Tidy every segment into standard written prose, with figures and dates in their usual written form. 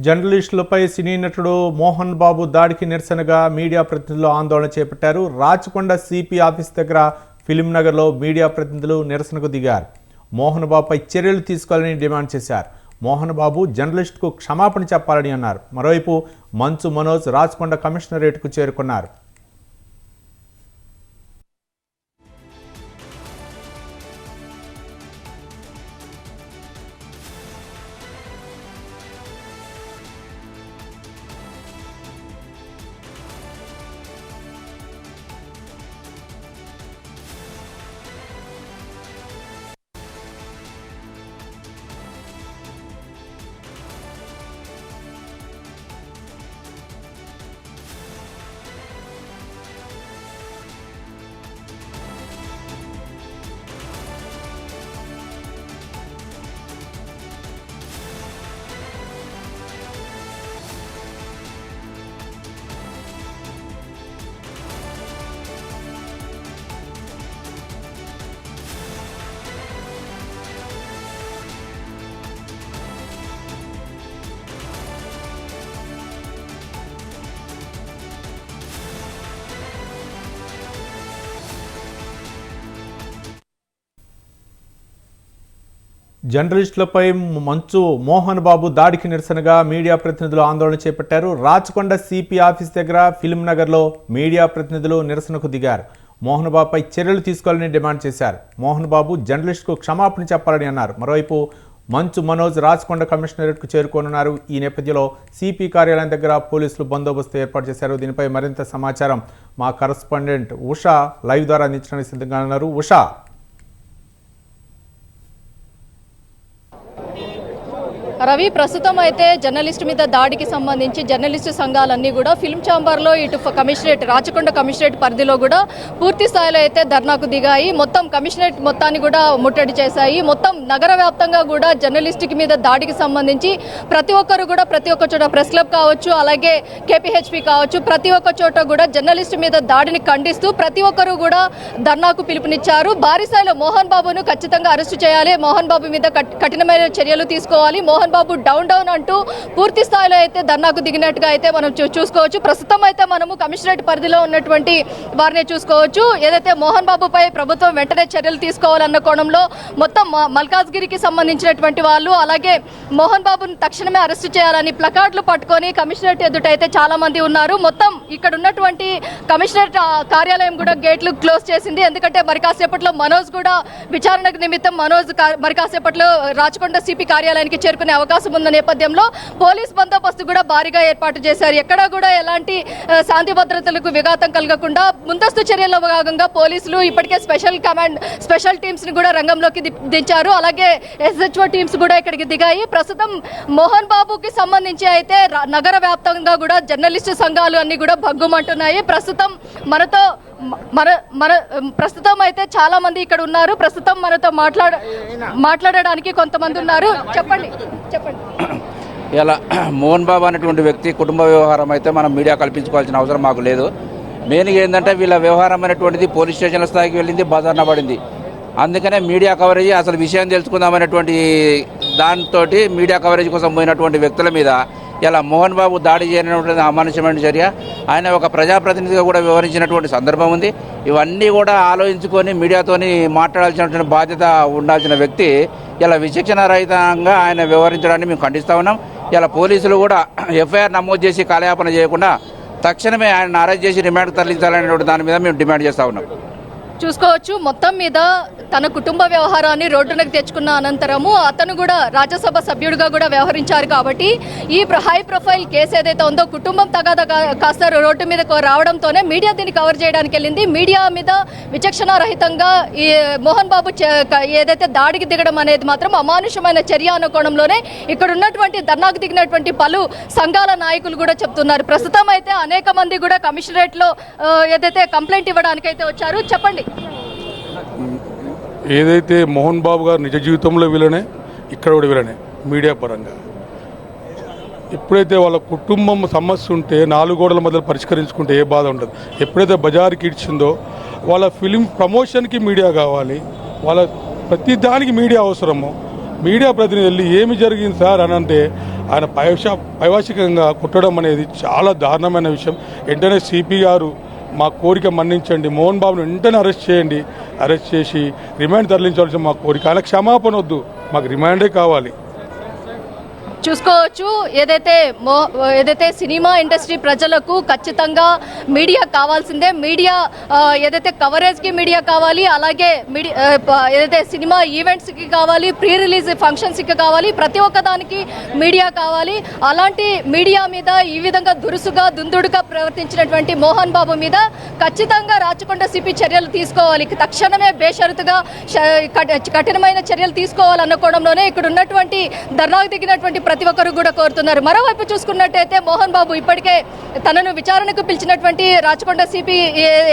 జర్నలిస్టులపై సినీ నటుడు మోహన్ బాబు దాడికి నిరసనగా మీడియా ప్రతినిధులు ఆందోళన చేపట్టారు. రాచకొండ సిపి ఆఫీస్ దగ్గర ఫిలిం నగర్లో మీడియా ప్రతినిధులు నిరసనకు దిగారు. మోహన్ బాబుపై చర్యలు తీసుకోవాలని డిమాండ్ చేశారు. మోహన్ బాబు జర్నలిస్టుకు క్షమాపణ చెప్పాలని అన్నారు. మరోవైపు మంచు మనోజ్ రాచకొండ కమిషనరేట్కు చేరుకున్నారు. జర్నలిస్టులపై మంచు మోహన్ బాబు దాడికి నిరసనగా మీడియా ప్రతినిధులు ఆందోళన చేపట్టారు. రాచకొండ సిపి ఆఫీస్ దగ్గర ఫిలిం నగర్లో మీడియా ప్రతినిధులు నిరసనకు దిగారు. మోహన్ బాబుపై చర్యలు తీసుకోవాలని డిమాండ్ చేశారు. మోహన్ బాబు జర్నలిస్టుకు క్షమాపణ చెప్పాలని అన్నారు. మరోవైపు మంచు మనోజ్ రాచకొండ కమిషనరేట్కు చేరుకోనున్నారు. ఈ నేపథ్యంలో సిపి కార్యాలయం దగ్గర పోలీసులు బందోబస్తు ఏర్పాటు చేశారు. దీనిపై మరింత సమాచారం మా కరస్పాండెంట్ ఉషా లైవ్ ద్వారా అందించడానికి సిద్ధంగా ఉన్నారు. ఉషా, రవి, ప్రస్తుతం అయితే జర్నలిస్టు మీద దాడికి సంబంధించి జర్నలిస్టు సంఘాలన్నీ కూడా ఫిల్మ్ ఛాంబర్లో ఇటు కమిషనరేట్ రాచకొండ కమిషనరేట్ పరిధిలో కూడా పూర్తి స్థాయిలో అయితే ధర్నాకు దిగాయి. మొత్తం కమిషనరేట్ మొత్తాన్ని కూడా ముట్టడి చేశాయి. మొత్తం నగర వ్యాప్తంగా కూడా జర్నలిస్టుకి మీద దాడికి సంబంధించి ప్రతి ఒక్కరు కూడా ప్రతి ఒక్క చోట ప్రెస్ క్లబ్ కావచ్చు, అలాగే కేపీహెచ్పి కావచ్చు, ప్రతి ఒక్క చోట కూడా జర్నలిస్టు మీద దాడిని ఖండిస్తూ ప్రతి ఒక్కరు కూడా ధర్నాకు పిలుపునిచ్చారు. భారీ స్థాయిలో మోహన్ బాబును ఖచ్చితంగా అరెస్టు చేయాలి, మోహన్ బాబు మీద కఠినమైన చర్యలు తీసుకోవాలి, మోహన్ బాబు డౌన్ డౌన్ అంటూ పూర్తి స్థాయిలో అయితే ధర్నాకు దిగినట్టుగా అయితే మనం చూసుకోవచ్చు. ప్రస్తుతం అయితే మనము కమిషనరేట్ పరిధిలో ఉన్నటువంటి వారిని చూసుకోవచ్చు. ఏదైతే మోహన్ బాబుపై ప్రభుత్వం వెంటనే చర్యలు తీసుకోవాలన్న కోణంలో మొత్తం మల్కాజ్గిరికి సంబంధించినటువంటి వాళ్ళు, అలాగే మోహన్ బాబును తక్షణమే అరెస్టు చేయాలని ప్లకార్డులు పట్టుకొని కమిషనరేట్ ఎదుట అయితే చాలా మంది ఉన్నారు. మొత్తం ఇక్కడ ఉన్నటువంటి కమిషనరేట్ కార్యాలయం కూడా గేట్లు క్లోజ్ చేసింది. ఎందుకంటే మరి కాసేపట్లో మనోజ్ కూడా విచారణ నిమిత్తం మనోజ్ మరి కాసేపట్లో రాచకొండ సిపి కార్యాలయానికి చేరుకునే అవకాశం ఉన్న నేపథ్యంలో పోలీస్ బందోబస్తు కూడా భారీగా ఏర్పాటు చేశారు. ఎక్కడా కూడా ఎలాంటి శాంతి భద్రతలకు విఘాతం కలగకుండా ముందస్తు చర్యల్లో భాగంగా పోలీసులు ఇప్పటికే స్పెషల్ టీమ్స్ ని కూడా రంగంలోకి దించారు. అలాగే ఎస్హెచ్ఓ టీమ్స్ కూడా ఇక్కడికి దిగాయి. ప్రస్తుతం మోహన్ బాబుకి సంబంధించి అయితే నగర వ్యాప్తంగా కూడా జర్నలిస్టు సంఘాలు అన్ని కూడా భగ్గుమంటున్నాయి. ప్రస్తుతం ప్రస్తుతం అయితే చాలా మంది ఇక్కడ ఉన్నారు. ప్రస్తుతం మనతో మాట్లాడడానికి కొంతమంది ఉన్నారు. చెప్పండి. ఇలా మోహన్ బాబు అనేటువంటి వ్యక్తి కుటుంబ వ్యవహారం అయితే మనం మీడియా కల్పించుకోవాల్సిన అవసరం మాకు లేదు. మెయిన్గా ఏంటంటే వీళ్ళ వ్యవహారం అనేటువంటిది పోలీస్ స్టేషన్ల స్థాయికి వెళ్ళింది, బజార్న పడింది. అందుకనే మీడియా కవరేజ్ అసలు విషయం తెలుసుకుందామనేటువంటి దాంతో మీడియా కవరేజ్ కోసం పోయినటువంటి వ్యక్తుల మీద ఇలా మోహన్ బాబు దాడి చేయనటువంటి అమానుషమైన చర్య. ఆయన ఒక ప్రజాప్రతినిధిగా కూడా వ్యవహరించినటువంటి సందర్భం ఉంది. ఇవన్నీ కూడా ఆలోచించుకొని మీడియాతోని మాట్లాడాల్సినటువంటి బాధ్యత ఉండాల్సిన వ్యక్తి ఇలా విచక్షణ రహితంగా ఆయన వ్యవహరించడాన్ని మేము ఖండిస్తూ ఉన్నాం. ఇలా పోలీసులు కూడా ఎఫ్ఐఆర్ నమోదు చేసి కాలయాపన చేయకుండా తక్షణమే ఆయన అరెస్ట్ చేసి రిమాండ్కి తరలించాలనేటువంటి దాని మీద మేము డిమాండ్ చేస్తూ ఉన్నాం. చూసుకోవచ్చు, మొత్తం మీద తన కుటుంబ వ్యవహారాన్ని రోడ్డునకు తెచ్చుకున్న అనంతరము అతను కూడా రాజ్యసభ సభ్యుడిగా కూడా వ్యవహరించారు. కాబట్టి ఈ హై ప్రొఫైల్ కేసు ఏదైతే ఉందో కుటుంబం తగాదా కాస్త రోడ్డు మీద రావడంతోనే మీడియా దీన్ని కవర్ చేయడానికి వెళ్ళింది. మీడియా మీద విచక్షణ రహితంగా ఈ మోహన్ బాబు ఏదైతే దాడికి దిగడం అనేది మాత్రం అమానుషమైన చర్య అన్న కోణంలోనే ఇక్కడ ఉన్నటువంటి ధర్నాకు దిగినటువంటి పలు సంఘాల నాయకులు కూడా చెప్తున్నారు. ప్రస్తుతం అయితే అనేక మంది కూడా కమిషనరేట్లో ఏదైతే కంప్లైంట్ ఇవ్వడానికి అయితే వచ్చారు. చెప్పండి. ఏదైతే మోహన్ బాబు గారు నిజ జీవితంలో విలనే, ఇక్కడ కూడా విలనే మీడియా పరంగా. ఎప్పుడైతే వాళ్ళ కుటుంబం సమస్య ఉంటే 4 గోడల మధ్య పరిష్కరించుకుంటే ఏ బాధ ఉండదు. ఎప్పుడైతే బజార్కి ఇచ్చిందో వాళ్ళ ఫిలిం ప్రమోషన్కి మీడియా కావాలి, వాళ్ళ ప్రతి దానికి మీడియా అవసరము. మీడియా ప్రతినిధులు ఏమి జరిగింది సార్ అని అంటే ఆయన పైవాసికంగా కుట్టడం అనేది చాలా దారుణమైన విషయం. వెంటనే సిపి గారు మా కోరిక మన్నించండి, మోహన్ బాబును వెంటనే అరెస్ట్ చేయండి, అరెస్ట్ చేసి రిమాండ్ తరలించాల్సిన మా కోరిక. ఆయన క్షమాపణ వద్దు, మాకు రిమాండే కావాలి. చూసుకోవచ్చు ఏదైతే సినిమా ఇండస్ట్రీ ప్రజలకు ఖచ్చితంగా మీడియా కావాల్సిందే. మీడియా ఏదైతే కవరేజ్కి మీడియా కావాలి, అలాగే ఏదైతే సినిమా ఈవెంట్స్కి కావాలి, ప్రీ రిలీజ్ ఫంక్షన్స్కి కావాలి, ప్రతి ఒక్క దానికి మీడియా కావాలి. అలాంటి మీడియా మీద ఈ విధంగా దురుసుగా దుందుడుగా ప్రవర్తించినటువంటి మోహన్ బాబు మీద ఖచ్చితంగా రాచకొండ సిపి చర్యలు తీసుకోవాలి. తక్షణమే బేషరతుగా కఠినమైన చర్యలు తీసుకోవాలనుకోవడంలోనే ఇక్కడ ఉన్నటువంటి ధర్నాకు దిగినటువంటి ప్రతి ఒక్కరు కూడా కోరుతున్నారు. మరోవైపు చూసుకున్నట్టయితే మోహన్ బాబు ఇప్పటికే తనను విచారణకు పిలిచినటువంటి రాచకొండ సిపి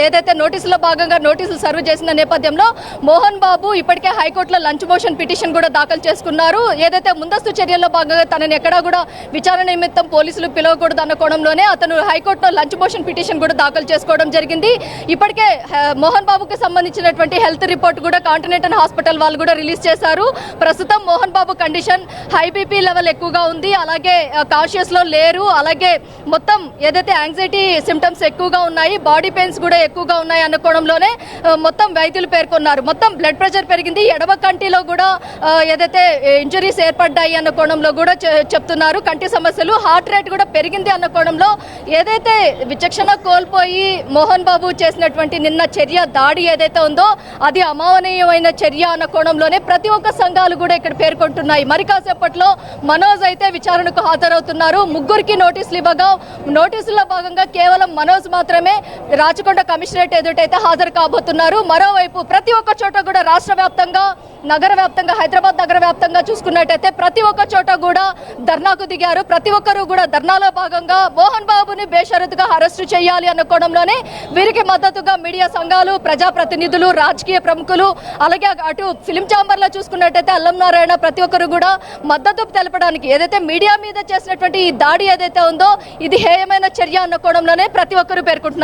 ఏదైతే నోటీసులో భాగంగా నోటీసులు సర్వ్ చేసిన నేపథ్యంలో మోహన్ బాబు ఇప్పటికే హైకోర్టులో లంచ్ మోషన్ పిటిషన్ కూడా దాఖలు చేసుకున్నారు. ఏదైతే ముందస్తు చర్యల్లో భాగంగా తనని ఎక్కడా కూడా విచారణ నిమిత్తం పోలీసులు పిలవకూడదు అనుకోవడంలోనే అతను హైకోర్టులో లంచ్ మోషన్ పిటిషన్ కూడా దాఖలు చేసుకోవడం జరిగింది. ఇప్పటికే మోహన్ బాబుకి సంబంధించినటువంటి హెల్త్ రిపోర్ట్ కూడా కాంటినెంటల్ హాస్పిటల్ వాళ్ళు కూడా రిలీజ్ చేశారు. ప్రస్తుతం Mohan Babu condition high BP level ఎక్కువగా ఉంది, అలాగే కాన్షియస్ లో లేరు, అలాగే మొత్తం ఏదైతే యాంగ్జైటీ సిమ్టమ్స్ ఎక్కువగా ఉన్నాయి, బాడీ పెయిన్స్ కూడా ఎక్కువగా ఉన్నాయి అనుకోవడంలోనే మొత్తం వైద్యులు పేర్కొన్నారు. మొత్తం బ్లడ్ ప్రెషర్ పెరిగింది, ఎడమ కంటిలో కూడా ఏదైతే ఇంజరీస్ ఏర్పడ్డాయి అనుకోవడంలో కూడా చెప్తున్నారు. కంటి సమస్యలు, హార్ట్ రేట్ కూడా పెరిగింది అనుకోవడంలో ఏదైతే విచక్షణ కోల్పోయి మోహన్ బాబు చేసినటువంటి నిన్న చర్య దాడి ఏదైతే ఉందో అది అమానవీయమైన చర్య అనుకోవడంలోనే ప్రతి ఒక్క సంఘాలు కూడా ఇక్కడ పేర్కొంటున్నాయి. మరి కాసేపట్లో మనోజ్ అయితే విచారణకు హాజరవుతున్నారు. ముగ్గురికి నోటీసులు ఇవ్వగా నోటీసుల్లో భాగంగా కేవలం మనోజ్ మాత్రమే రాచకొండ కమిషనరేట్ ఎదుటైతే హాజరు కాబోతున్నారు. మరోవైపు ప్రతి ఒక్క చోట కూడా రాష్ట్ర వ్యాప్తంగా, నగర వ్యాప్తంగా, హైదరాబాద్ నగర వ్యాప్తంగా చూసుకున్నట్టయితే ప్రతి ఒక్క చోట కూడా ధర్నాకు దిగారు. ప్రతి ఒక్కరు కూడా ధర్నాలో భాగంగా మోహన్ బాబుని బేషరతుగా అరెస్టు చేయాలి అనుకోవడంలోనే వీరికి మద్దతుగా మీడియా సంఘాలు, ప్రజాప్రతినిధులు, రాజకీయ ప్రముఖులు, అలాగే అటు ఫిలిం ఛాంబర్ లో చూసుకున్నట్టయితే అల్లం నారాయణ ప్రతి ఒక్కరు కూడా మద్దతు తెలపడానికి ఏదైతే మీడియా మీద చేసినటువంటి ఈ దాడి ఏదైతే ఉందో ఇది హేయమైన చర్య అనుకోవడంలోనే ప్రతి ఒక్కరు పేర్కొంటున్నారు.